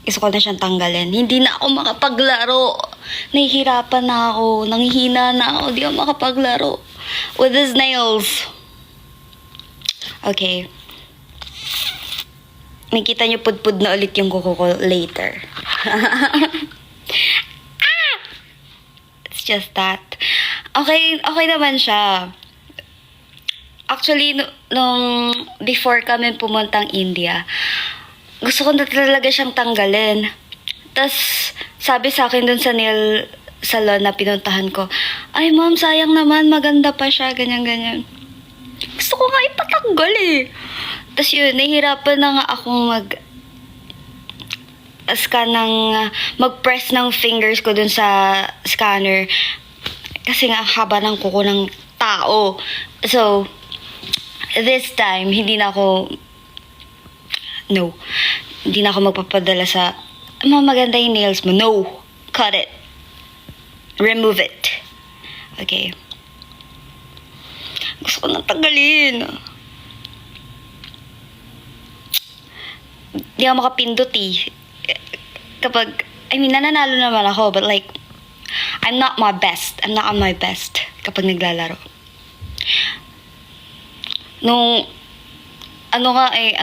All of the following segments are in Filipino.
Gusto ko na siyang tanggalin. Hindi na ako makapaglaro. Nahihirapan na ako. Nanghihina na ako. Di ako makapaglaro. With his nails. Okay. Nakita niyo pudpud na ulit yung kuko ko later. It's just that. Okay naman siya. Actually, nung before kami pumuntang India, gusto ko na talaga siyang tanggalin. Tapos, sabi sa akin dun sa nail salon na pinuntahan ko, ay ma'am, sayang naman, maganda pa siya, ganyan-ganyan. Gusto ko nga ipatanggal eh. Tapos yun, nahihirapan na nga akong mag-press ng fingers ko dun sa scanner. Kasi nga, haba ng kuko ng tao. So, this time, hindi na ako magpapadala sa, maganda yung nails mo. No! Cut it. Remove it. Okay. Gusto ko nang tanggalin. Di ako makapindot eh. Nananalo naman ako, but like, I'm not my best. I'm not on my best kapag naglalaro. Nung, ang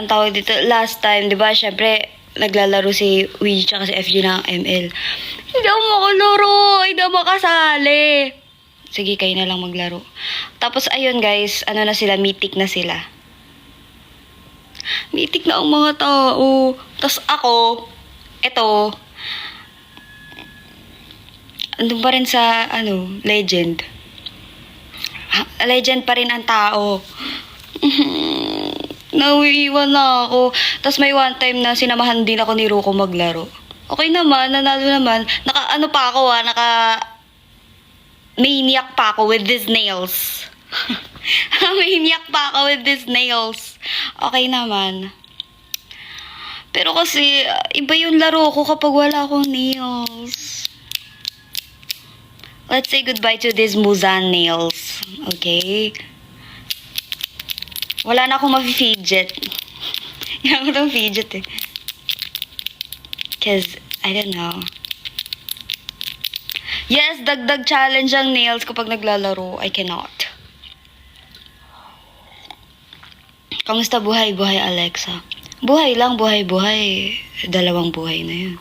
tawag dito, last time, di ba, syempre, naglalaro si Ouija tsaka si FG ng ML. Hindi ako makalaro, hindi ako makasali. Sige, kayo na lang maglaro. Tapos, ayun guys, mythic na sila. Mythic na ang mga tao. Tapos ako, eto, andun pa rin sa, legend. Legend pa rin ang tao. Nawiiwan na ako. Tapos may one time na sinamahan din ako ni Ruko maglaro. Okay naman, nanalo naman. Maniac pa ako with these nails. Maniac pa ako with these nails. Okay naman. Pero kasi, iba yung laro ko kapag wala akong nails. Let's say goodbye to these Muzan nails. Okay? Wala na akong mafi-fidget. Hindi ako itong fidget eh. Cause, I don't know. Yes, dagdag challenge ang nails kapag naglalaro. I cannot. Kamusta buhay, Alexa? Buhay lang, buhay. Dalawang buhay na yun.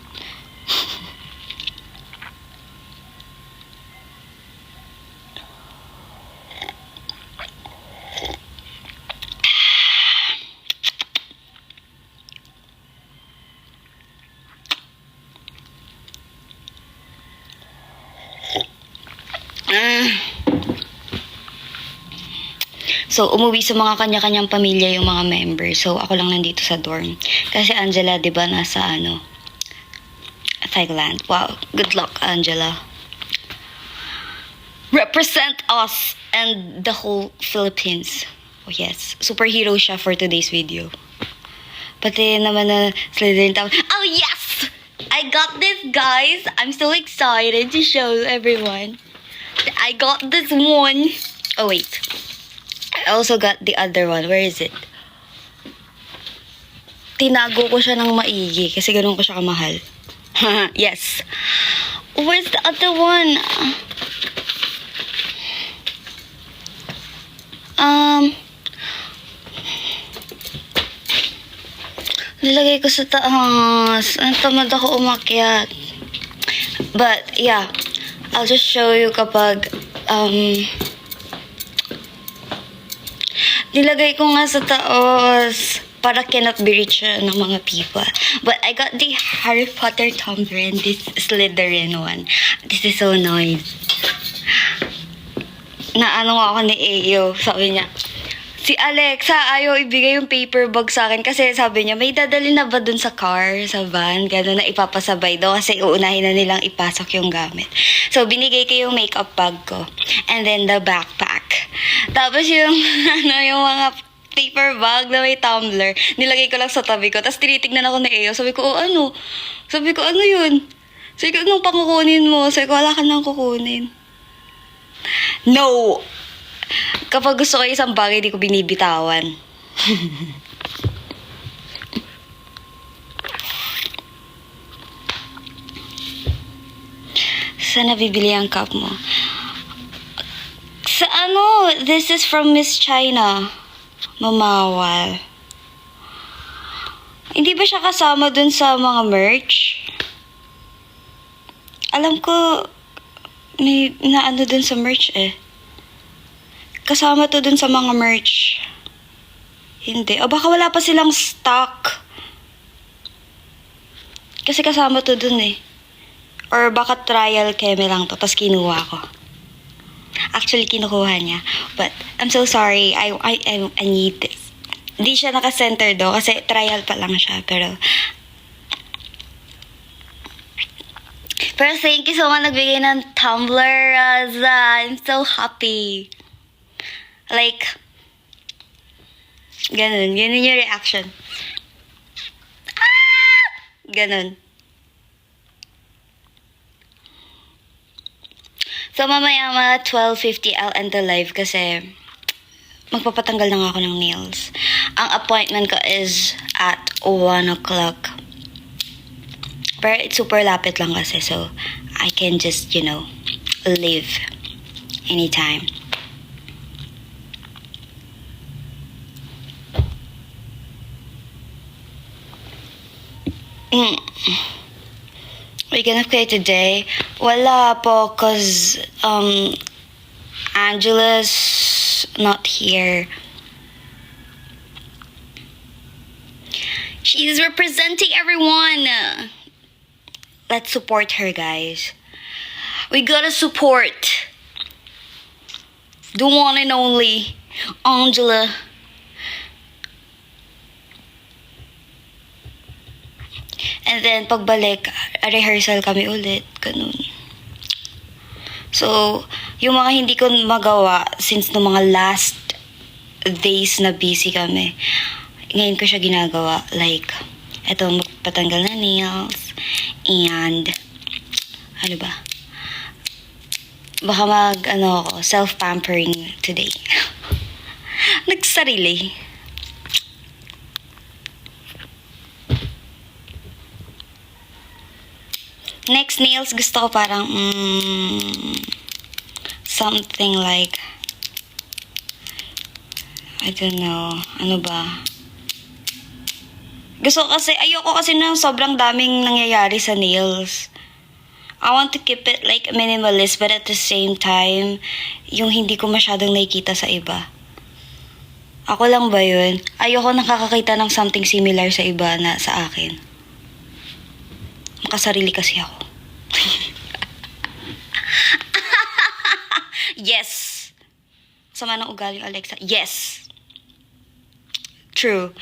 So, umuwi sa mga kanya-kanyang pamilya yung mga members. So, ako lang nandito sa dorm. Kasi Angela, di ba, nasa Thailand. Wow, good luck, Angela. Represent us and the whole Philippines. Oh, yes. Superhero siya for today's video. Pati naman na Slytherin tawag. Oh, yes! I got this, guys. I'm so excited to show everyone. I got this one. Oh, wait. I also got the other one. Where is it? Tinago ko siya ng maigi kasi ganun ko siya kamahal. Yes. Where's the other one? Nilagay ko sa taas. Tamad ako umakyat. But, yeah. I'll just show you kapag, nilagay ko nga sa taas para cannot be reached ng mga people. But I got the Harry Potter tumbler and this Slytherin one. This is so nice. Ako ni Ayo. Sabi niya, si Alexa ayaw ibigay yung paper bag sa akin kasi sabi niya, may dadali na ba dun sa car, sa van? Gano'n na ipapasabay daw kasi uunahin na nilang ipasok yung gamit. So, binigay ko yung makeup bag ko. And then the backpack. Tapos yung, yung mga paper bag na may tumbler, nilagay ko lang sa tabi ko. Tapos tinitignan ako ni Ayo. Sabi ko, ano? Sabi ko, ano yun? Sabi ko, anong pakukunin mo? Sabi ko, wala ka nang kukunin. No! Kapag gusto ko isang bagay, di ko binibitawan. Saan nabibili ang cup mo? Sa ano? This is from Miss China. Mamawal. Hindi ba siya kasama dun sa mga merch? Alam ko, may naano dun sa merch eh. Kasama to dun sa mga merch. Hindi. O baka wala pa silang stock. Kasi kasama to dun eh. Or baka trial keme lang to, tapos kinuha ko. Actually, kinukuha niya. But, I'm so sorry. I need this. Hindi siya naka-center do, kasi trial pa lang siya. Pero thank you so much nagbigay ng tumbler, Raza. I'm so happy. Like, ganun yung reaction. Ganun. So, mamaya mga 12:50 I'll end the live kasi magpapatanggal na nga ako ng nails. Ang appointment ko is at 1 o'clock. Pero it's super lapit lang kasi, so I can just, leave anytime. We gonna play today? Wala po, cause Angela's not here. She's representing everyone. Let's support her, guys. We gotta support the one and only Angela. And then, pagbalik, rehearsal kami ulit. Ganun. So, yung mga hindi ko magawa since no mga last days na busy kami, ngayon ko siya ginagawa. Like, eto, magpatanggal na nails. And, ano ba? Baka self-pampering today. Nagsarili. Next nails, gusto ko parang, something like, I don't know, ano ba? Ayoko kasi na sobrang daming nangyayari sa nails. I want to keep it like minimalist, but at the same time, yung hindi ko masyadong nakikita sa iba. Ako lang ba yun? Ayoko nakakakita ng something similar sa iba na sa akin. Makasarili kasi ako. Yes! Sama ng ugali, Alexa. Yes! True.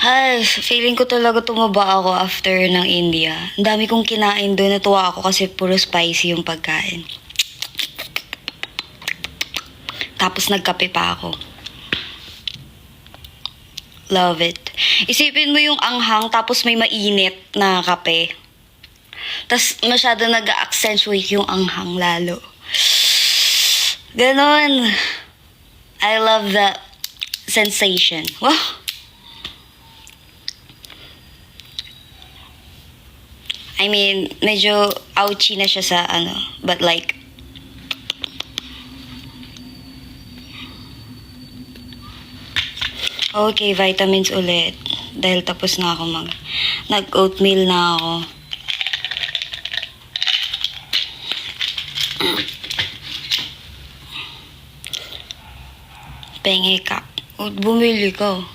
Ay, feeling ko talaga tumaba ako after ng India. Ang dami kong kinain doon. Natuwa ako kasi puro spicy yung pagkain. Tapos nagkape pa ako. Love it. Isipin mo yung anghang tapos may mainit na kape. Tapos masyado nag-accentuate yung anghang lalo. Ganon. I love that sensation. Wow. I mean, medyo ouchy na siya sa but like, okay, vitamins ulit. Dahil tapos na ako nag-oatmeal na ako. Penge ka. Bumili ka.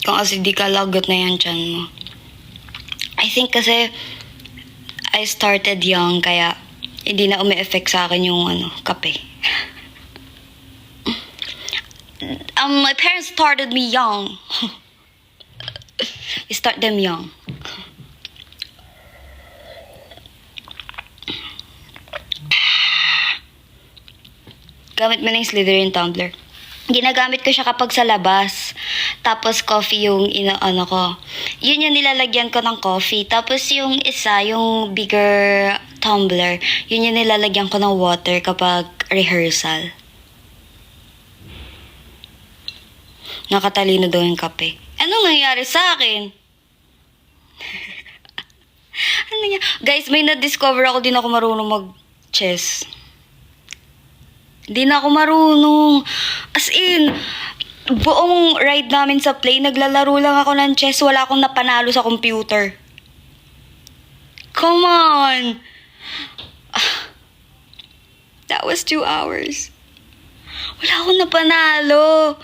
Kung kasi di ka lagot na yan dyan mo. I think kasi I started young kaya hindi na umi-effect sa akin yung kape. My parents started me young. We start them young. Gamit mo na yung Slytherin tumbler. Ginagamit ko siya kapag sa labas. Tapos coffee yung ano ko. Yun yung nilalagyan ko ng coffee. Tapos yung isa, yung bigger tumbler, yun yung nilalagyan ko ng water kapag rehearsal. Nakatalino daw yung kape. Anong nangyari sa akin? Ano niya? Guys, may na-discover ako, din ako marunong mag-chess. Hindi na ako marunong. As in, buong ride namin sa plane, naglalaro lang ako ng chess. Wala akong napanalo sa computer. Come on! That was 2 hours. Wala akong napanalo.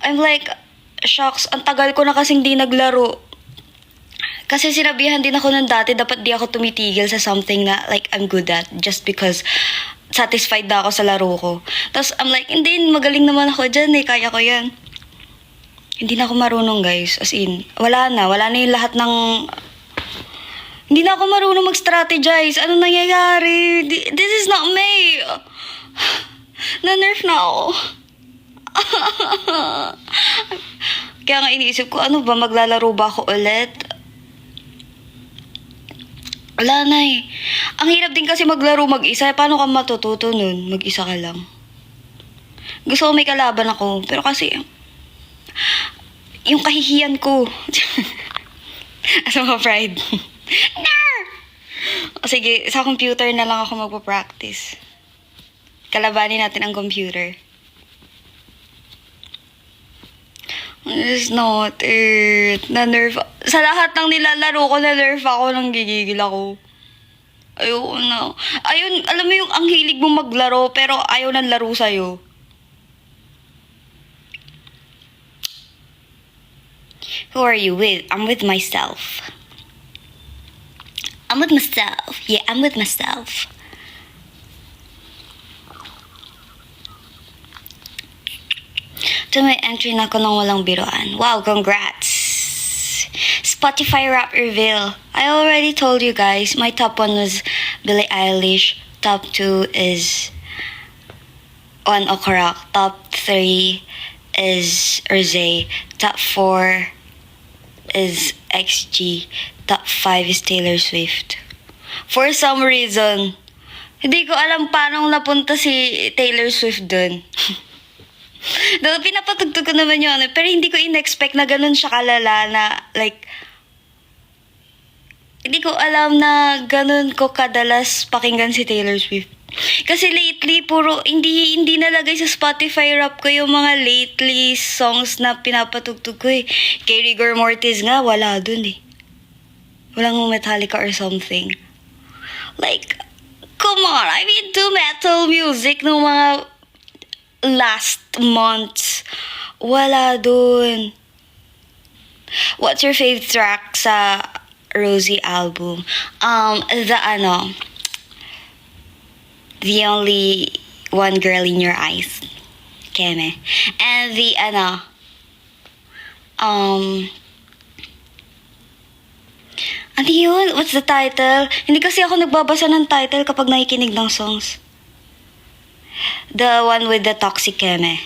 I'm like, shucks, ang tagal ko na kasing di naglaro. Kasi sinabihan din ako ng dati, dapat di ako tumitigil sa something na like I'm good at. Just because satisfied na ako sa laro ko. Tapos I'm like, hindi, magaling naman ako dyan eh, kaya ko yan. Hindi na ako marunong guys, as in, wala na yung lahat ng... Hindi na ako marunong mag-strategize. Ano nangyayari? This is not me. Na-nerf na ako. Kaya nga iniisip ko, ano ba, maglalaro ba ako ulit? Wala na eh. Ang hirap din kasi maglaro mag-isa. Paano ka matututo nun? Mag-isa ka lang. Gusto ko may kalaban ako. Pero kasi, yung kahihiyan ko. Asa mga pride. Nar! Sige, sa computer na lang ako magpa-practice. Kalabanin natin ang computer. It's not it. Na-nerf. Sa lahat ng nilalaro ko, na-nerf ako, nang gigigil ako. Ayoko na. Ayun, alam mo yung ang hilig mo maglaro, pero ayaw nang laro sa'yo. Who are you with? I'm with myself. I'm with myself. Yeah, I'm with myself. To may entry na ako ng walang biroan. Wow, congrats! Spotify rap reveal. I already told you guys, my top 1 was Billie Eilish. Top 2 is On Okarak. Top 3 is Rosé. Top 4 is XG. Top 5 is Taylor Swift. For some reason, hindi ko alam paano napunta si Taylor Swift dun. Dahil pinapatugtog ko naman yun, pero hindi ko in-expect na ganun siya kalala na, like, hindi ko alam na ganun ko kadalas pakinggan si Taylor Swift. Kasi lately, puro, hindi nalagay sa Spotify rap ko yung mga lately songs na pinapatugtog ko eh. Kay Rigor Mortis nga, wala dun eh. Walang Metallica or something. Like, come on, I'm into metal music ng mga last months. Wala dun. What's your favorite track sa Rosie album? The Only One Girl in Your Eyes. Keme. And the, ano yun? What's the title? Hindi kasi ako nagbabasa ng title kapag nakikinig ng songs. The one with the toxic Keme.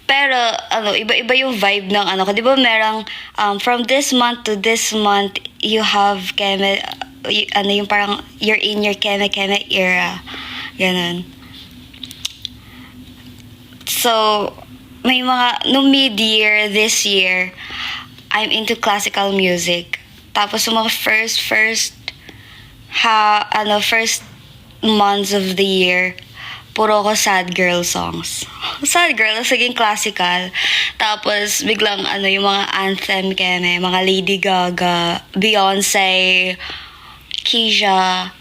Pero, iba-iba yung vibe ng ko. Di ba merang, from this month to this month, you have Keme, yung parang, you're in your Keme era. Ganun. So, may mga, no mid-year, this year, I'm into classical music. Tapos, yung mga first months of the year, puro ko sad girl songs. Sad girl, saging classical. Tapos, biglang, yung mga anthem keme, mga Lady Gaga, Beyonce, Keisha,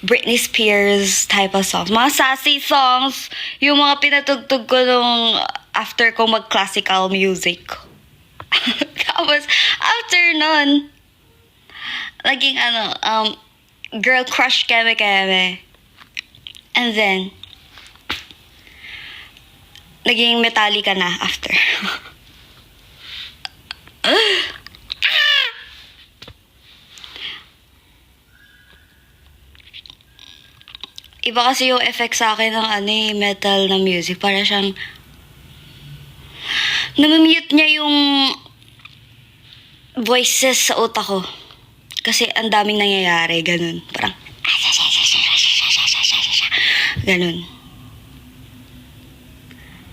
Britney Spears type of songs. Mga sassy songs, yung mga pinatugtog ko nung after ko mag-classical music. Tapos, after nun, naging girl crush keme. And then, naging Metallica na after. Iba kasi yung effect sa akin ng ano eh, metal na music. Para siyang namimute niya yung voices sa utak ko. Kasi ang daming nangyayari, ganun. Parang ganun.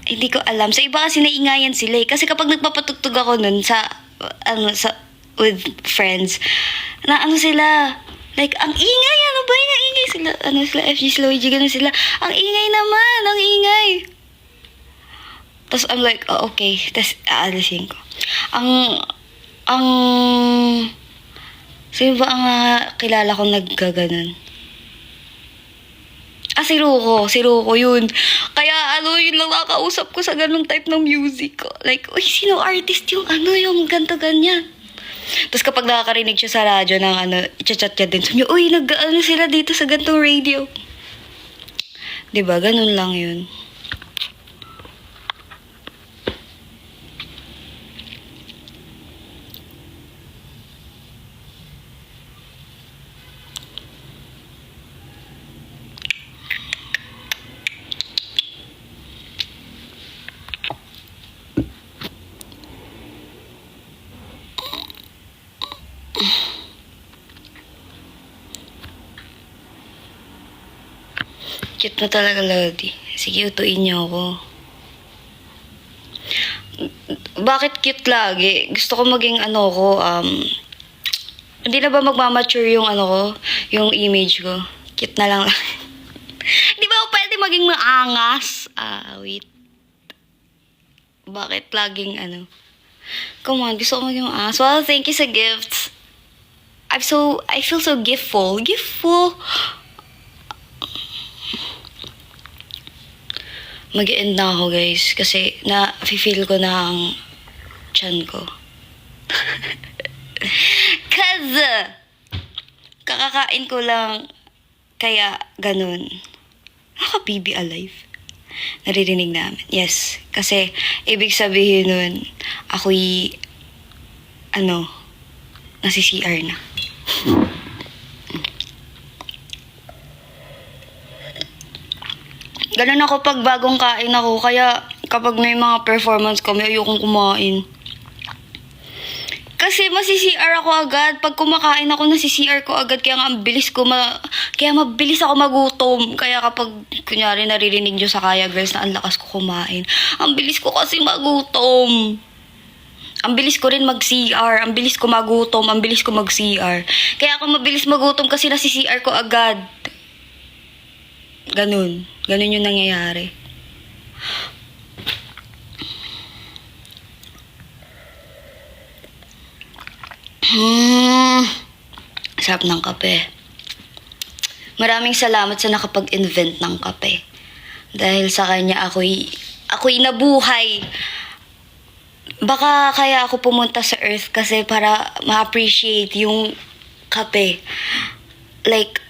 Hindi ko alam. Sa iba kasi naingayan sila eh. Kasi kapag nagpapatugtog ako nun sa, with friends, na ano sila, like, ang ingay, ano ba yung ingay sila, FG Slow G, ganun sila, ang ingay naman, ang ingay. Tapos I'm like, oh, okay, tapos aalisin ko. Ang, sino ba ang kilala kong naggaganon? Si Ruko yun. Kaya yun lang nakakausap ko sa ganung type ng music. Like, uy, sino artist yung yung ganto ganyan. Tapos kapag nakakarinig siya sa radyo ng i-chat niya din. Sabi niya, uy, sila dito sa gantong radio. Diba, ganun lang yun. Cute na talaga, Lodi. Sige, utuin niyo ako. Bakit cute lagi? Gusto ko maging hindi na ba magmamature yung ko? Yung image ko? Cute na lang. Di ba ako pwede maging maangas? Wait. Bakit laging Come on, gusto ko maging maangas. Well, thank you sa gifts. I feel so giftful. Giftful. Mag-end na ako, guys. Kasi na-feel ko na ang tiyan ko. Cause, kakakain ko lang. Kaya, ganun. Naka-baby alive. Naririnig namin. Yes. Kasi, ibig sabihin nun, ako'y, nasi-CR na. Ganun ako pag bagong kain ako. Kaya kapag may mga performance kami, ayokong kumain. Kasi masi-CR ako agad. Pag kumakain ako, nasi-CR ko agad. Kaya nga kaya mabilis ako magutom. Kaya kapag, kunyari, naririnig nyo sa Kaya Girls na ang lakas ko kumain, ang bilis ko kasi magutom. Ang bilis ko rin mag-CR. Ang bilis ko magutom. Ang bilis ko mag-CR. Kaya ako mabilis magutom kasi nasi-CR ko agad. Ganun yung nangyayari. Sarap ng kape. Maraming salamat sa nakapag-invent ng kape. Dahil sa kanya ako'y nabuhay. Baka kaya ako pumunta sa Earth kasi para ma-appreciate yung kape. Like,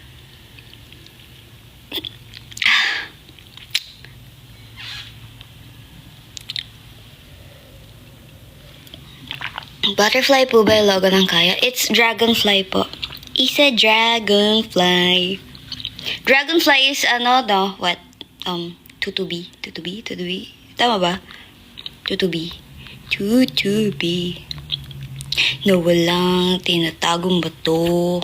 butterfly po ba yung logo ng Kaya? It's dragonfly po. Isa dragonfly. Dragonfly is what? Tutubi. Tama ba? Tutubi. Na walang tinatagong bato.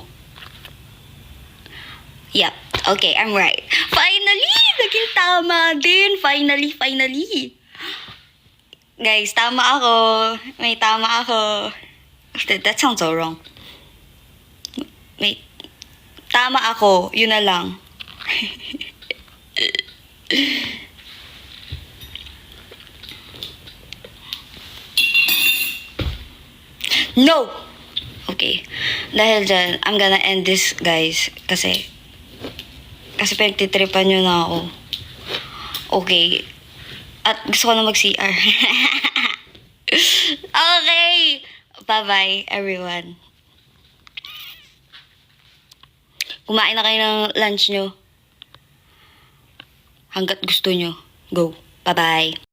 Yep. Okay, I'm right. Finally! Naging tama din. Finally. Guys, tama ako. May tama ako. That sounds so wrong. May tama ako. Yun na lang. No! Okay. Dahil dyan, I'm gonna end this, guys. Kasi pinagtitripan nyo na ako. Okay. At gusto ko na mag-CR. Okay. Bye-bye, everyone. Kumain na kayo ng lunch nyo. Hanggat gusto nyo. Go. Bye-bye.